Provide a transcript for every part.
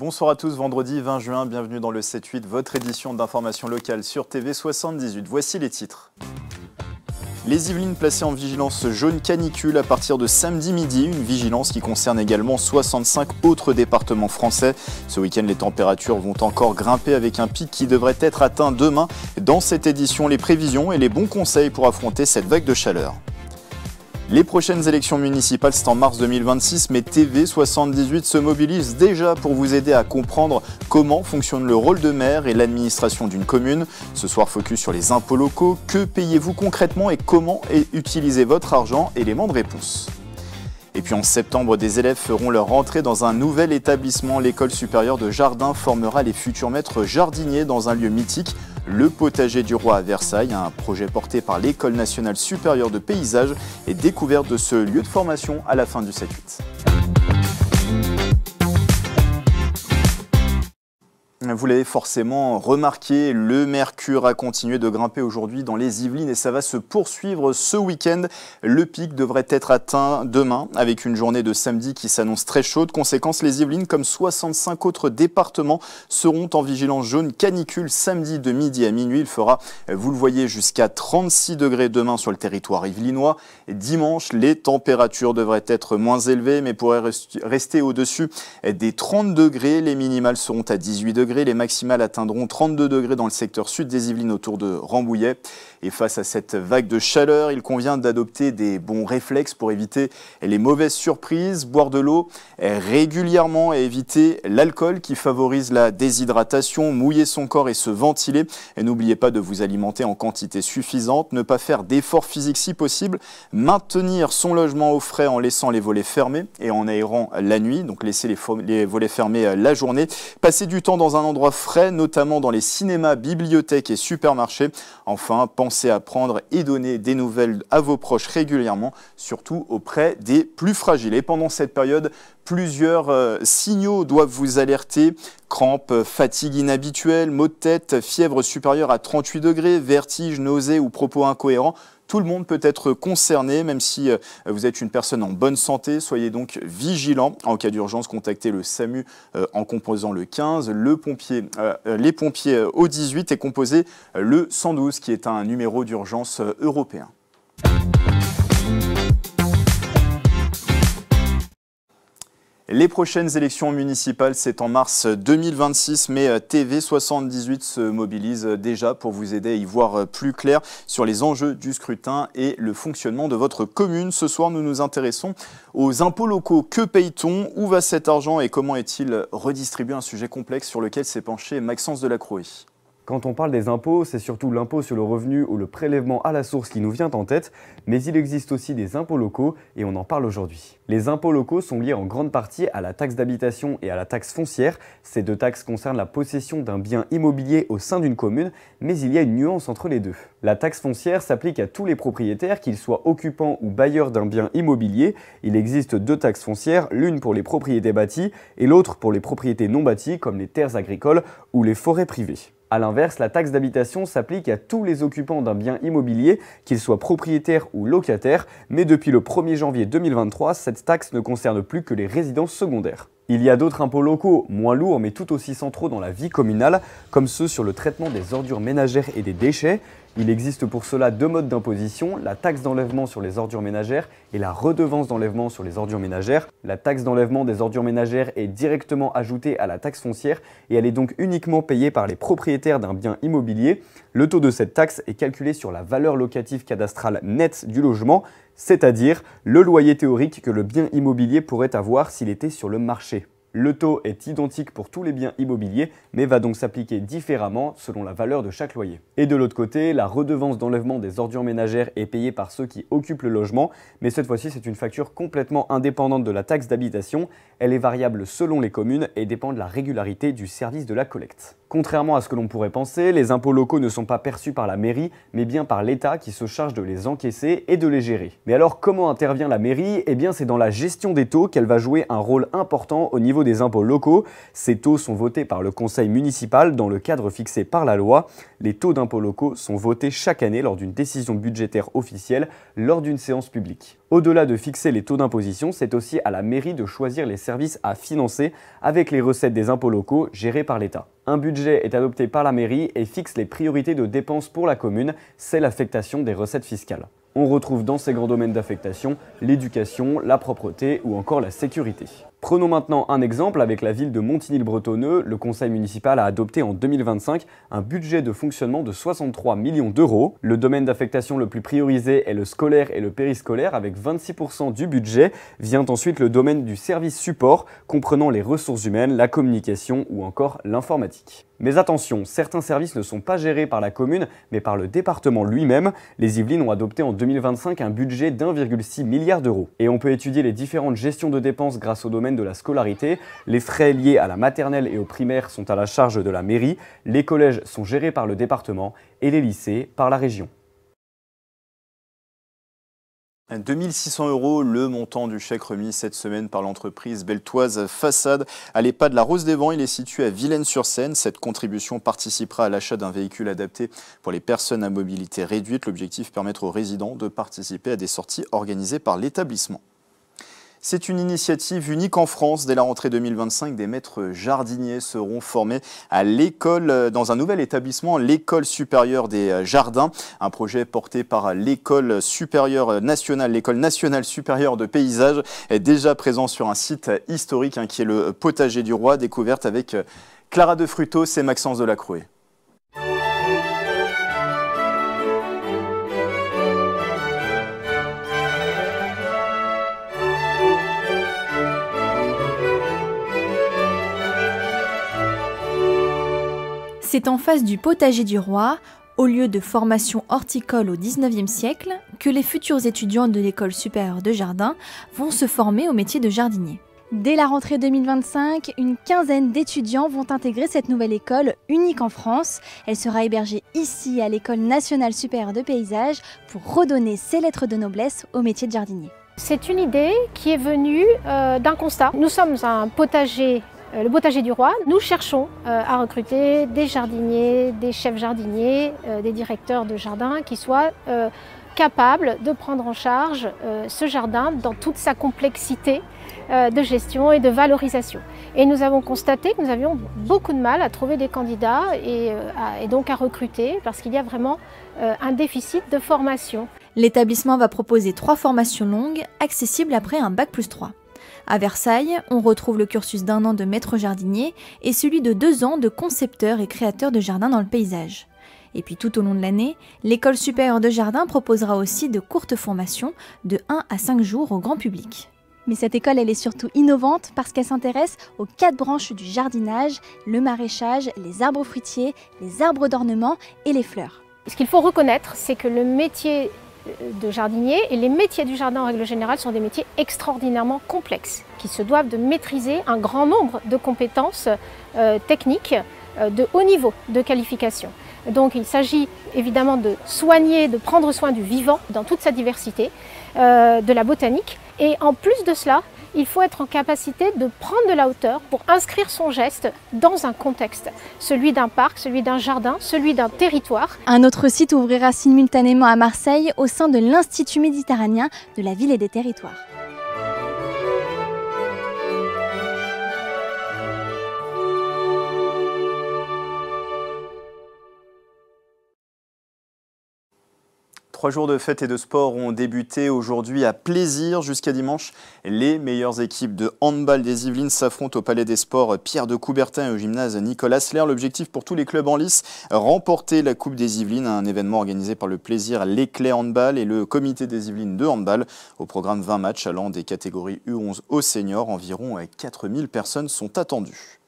Bonsoir à tous, vendredi 20 juin, bienvenue dans le 7-8, votre édition d'information locale sur TV 78. Voici les titres. Les Yvelines placées en vigilance jaune canicule à partir de samedi midi, une vigilance qui concerne également 65 autres départements français. Ce week-end, les températures vont encore grimper avec un pic qui devrait être atteint demain. Dans cette édition, les prévisions et les bons conseils pour affronter cette vague de chaleur. Les prochaines élections municipales, c'est en mars 2026, mais TV78 se mobilise déjà pour vous aider à comprendre comment fonctionne le rôle de maire et l'administration d'une commune. Ce soir, focus sur les impôts locaux. Que payez-vous concrètement et comment utilisez votre argent? Élément de réponse. Et puis en septembre, des élèves feront leur rentrée dans un nouvel établissement. L'école supérieure de Jardin formera les futurs maîtres jardiniers dans un lieu mythique, le potager du roi à Versailles, un projet porté par l'École nationale supérieure de paysage et découverte de ce lieu de formation à la fin du 7-8. Vous l'avez forcément remarqué, le mercure a continué de grimper aujourd'hui dans les Yvelines et ça va se poursuivre ce week-end. Le pic devrait être atteint demain avec une journée de samedi qui s'annonce très chaude. Conséquence, les Yvelines, comme 65 autres départements, seront en vigilance jaune canicule samedi de midi à minuit. Il fera, vous le voyez, jusqu'à 36 degrés demain sur le territoire yvelinois. Et dimanche, les températures devraient être moins élevées mais pourraient rester au-dessus des 30 degrés. Les minimales seront à 18 degrés. Les maximales atteindront 32 degrés dans le secteur sud des Yvelines autour de Rambouillet. Et face à cette vague de chaleur, il convient d'adopter des bons réflexes pour éviter les mauvaises surprises, boire de l'eau régulièrement et éviter l'alcool qui favorise la déshydratation, mouiller son corps et se ventiler. Et n'oubliez pas de vous alimenter en quantité suffisante, ne pas faire d'efforts physiques si possible, maintenir son logement au frais en laissant les volets fermés et en aérant la nuit, donc laisser les volets fermés la journée, passer du temps dans un endroit frais, notamment dans les cinémas, bibliothèques et supermarchés. Enfin, pensez à prendre et donner des nouvelles à vos proches régulièrement, surtout auprès des plus fragiles. Et pendant cette période, plusieurs signaux doivent vous alerter. Crampes, fatigue inhabituelle, maux de tête, fièvre supérieure à 38 degrés, vertige, nausées ou propos incohérents. Tout le monde peut être concerné, même si vous êtes une personne en bonne santé. Soyez donc vigilant. En cas d'urgence, contactez le SAMU en composant le 15, les pompiers au 18 et composez le 112 qui est un numéro d'urgence européen. Les prochaines élections municipales, c'est en mars 2026, mais TV78 se mobilise déjà pour vous aider à y voir plus clair sur les enjeux du scrutin et le fonctionnement de votre commune. Ce soir, nous nous intéressons aux impôts locaux. Que paye-t-on? Où va cet argent et comment est-il redistribué? Un sujet complexe sur lequel s'est penché Maxence Delacroix. Quand on parle des impôts, c'est surtout l'impôt sur le revenu ou le prélèvement à la source qui nous vient en tête, mais il existe aussi des impôts locaux et on en parle aujourd'hui. Les impôts locaux sont liés en grande partie à la taxe d'habitation et à la taxe foncière. Ces deux taxes concernent la possession d'un bien immobilier au sein d'une commune, mais il y a une nuance entre les deux. La taxe foncière s'applique à tous les propriétaires, qu'ils soient occupants ou bailleurs d'un bien immobilier. Il existe deux taxes foncières, l'une pour les propriétés bâties et l'autre pour les propriétés non bâties comme les terres agricoles ou les forêts privées. A l'inverse, la taxe d'habitation s'applique à tous les occupants d'un bien immobilier, qu'ils soient propriétaires ou locataires, mais depuis le 1er janvier 2023, cette taxe ne concerne plus que les résidences secondaires. Il y a d'autres impôts locaux, moins lourds mais tout aussi centraux dans la vie communale, comme ceux sur le traitement des ordures ménagères et des déchets. Il existe pour cela deux modes d'imposition, la taxe d'enlèvement sur les ordures ménagères et la redevance d'enlèvement sur les ordures ménagères. La taxe d'enlèvement des ordures ménagères est directement ajoutée à la taxe foncière et elle est donc uniquement payée par les propriétaires d'un bien immobilier. Le taux de cette taxe est calculé sur la valeur locative cadastrale nette du logement, c'est-à-dire le loyer théorique que le bien immobilier pourrait avoir s'il était sur le marché. Le taux est identique pour tous les biens immobiliers, mais va donc s'appliquer différemment selon la valeur de chaque loyer. Et de l'autre côté, la redevance d'enlèvement des ordures ménagères est payée par ceux qui occupent le logement, mais cette fois-ci c'est une facture complètement indépendante de la taxe d'habitation. Elle est variable selon les communes et dépend de la régularité du service de la collecte. Contrairement à ce que l'on pourrait penser, les impôts locaux ne sont pas perçus par la mairie, mais bien par l'État qui se charge de les encaisser et de les gérer. Mais alors comment intervient la mairie? Eh bien c'est dans la gestion des taux qu'elle va jouer un rôle important au niveau des des impôts locaux. Ces taux sont votés par le conseil municipal dans le cadre fixé par la loi. Les taux d'impôts locaux sont votés chaque année lors d'une décision budgétaire officielle, lors d'une séance publique. Au-delà de fixer les taux d'imposition, c'est aussi à la mairie de choisir les services à financer avec les recettes des impôts locaux gérés par l'État. Un budget est adopté par la mairie et fixe les priorités de dépenses pour la commune, c'est l'affectation des recettes fiscales. On retrouve dans ces grands domaines d'affectation l'éducation, la propreté ou encore la sécurité. Prenons maintenant un exemple avec la ville de Montigny-le-Bretonneux. Le conseil municipal a adopté en 2025 un budget de fonctionnement de 63 millions d'euros. Le domaine d'affectation le plus priorisé est le scolaire et le périscolaire avec 26% du budget. Vient ensuite le domaine du service support comprenant les ressources humaines, la communication ou encore l'informatique. Mais attention, certains services ne sont pas gérés par la commune, mais par le département lui-même. Les Yvelines ont adopté en 2025 un budget d'1,6 milliard d'euros. Et on peut étudier les différentes gestions de dépenses grâce au domaine de la scolarité. Les frais liés à la maternelle et au primaire sont à la charge de la mairie. Les collèges sont gérés par le département et les lycées par la région. 2 600 € le montant du chèque remis cette semaine par l'entreprise beltoise Façade. À l'EHPAD La Rose des Vents, il est situé à Villaines-sur-Seine. Cette contribution participera à l'achat d'un véhicule adapté pour les personnes à mobilité réduite. L'objectif, permettre aux résidents de participer à des sorties organisées par l'établissement. C'est une initiative unique en France. Dès la rentrée 2025, des maîtres jardiniers seront formés à l'école, dans un nouvel établissement, l'école supérieure des jardins. Un projet porté par l'école nationale supérieure de paysage, est déjà présent sur un site historique qui est le Potager du Roi. Découverte avec Clara de Frutos et Maxence Delacroix. C'est en face du Potager du Roi, au lieu de formation horticole au XIXe siècle, que les futurs étudiants de l'école supérieure de jardin vont se former au métier de jardinier. Dès la rentrée 2025, une quinzaine d'étudiants vont intégrer cette nouvelle école unique en France. Elle sera hébergée ici à l'école nationale supérieure de paysage pour redonner ses lettres de noblesse au métier de jardinier. C'est une idée qui est venue d'un constat. Nous sommes un potager, le Potager du Roi. Nous cherchons à recruter des jardiniers, des chefs jardiniers, des directeurs de jardin qui soient capables de prendre en charge ce jardin dans toute sa complexité de gestion et de valorisation. Et nous avons constaté que nous avions beaucoup de mal à trouver des candidats et donc à recruter parce qu'il y a vraiment un déficit de formation. L'établissement va proposer 3 formations longues, accessibles après un Bac+3. À Versailles, on retrouve le cursus d'1 an de maître jardinier et celui de 2 ans de concepteur et créateur de jardin dans le paysage. Et puis tout au long de l'année, l'école supérieure de jardin proposera aussi de courtes formations de 1 à 5 jours au grand public. Mais cette école, elle est surtout innovante parce qu'elle s'intéresse aux 4 branches du jardinage, le maraîchage, les arbres fruitiers, les arbres d'ornement et les fleurs. Ce qu'il faut reconnaître, c'est que le métier de jardinier et les métiers du jardin en règle générale sont des métiers extraordinairement complexes qui se doivent de maîtriser un grand nombre de compétences techniques de haut niveau de qualification. Donc il s'agit évidemment de soigner, de prendre soin du vivant dans toute sa diversité, de la botanique. Et en plus de cela, il faut être en capacité de prendre de la hauteur pour inscrire son geste dans un contexte, celui d'un parc, celui d'un jardin, celui d'un territoire. Un autre site ouvrira simultanément à Marseille au sein de l'Institut méditerranéen de la ville et des territoires. Trois jours de fête et de sport ont débuté aujourd'hui à Plaisir. Jusqu'à dimanche, les meilleures équipes de handball des Yvelines s'affrontent au Palais des Sports Pierre de Coubertin et au gymnase Nicolas Asler. L'objectif pour tous les clubs en lice, remporter la Coupe des Yvelines, un événement organisé par le Plaisir, l'Éclair Handball et le comité des Yvelines de handball. Au programme 20 matchs allant des catégories U11 aux seniors, environ 4000 personnes sont attendues.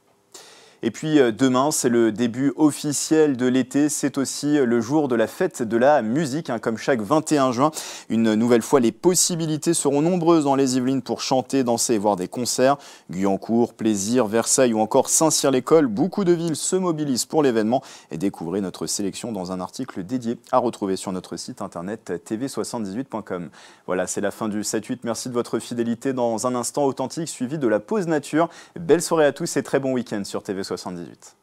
Et puis demain, c'est le début officiel de l'été. C'est aussi le jour de la fête de la musique, comme chaque 21 juin. Une nouvelle fois, les possibilités seront nombreuses dans les Yvelines pour chanter, danser et voir des concerts. Guyancourt, Plaisir, Versailles ou encore Saint-Cyr-l'École. Beaucoup de villes se mobilisent pour l'événement et découvrez notre sélection dans un article dédié à retrouver sur notre site internet tv78.com. Voilà, c'est la fin du 7-8. Merci de votre fidélité. Dans un instant authentique suivi de la pause nature. Belle soirée à tous et très bon week-end sur TV78.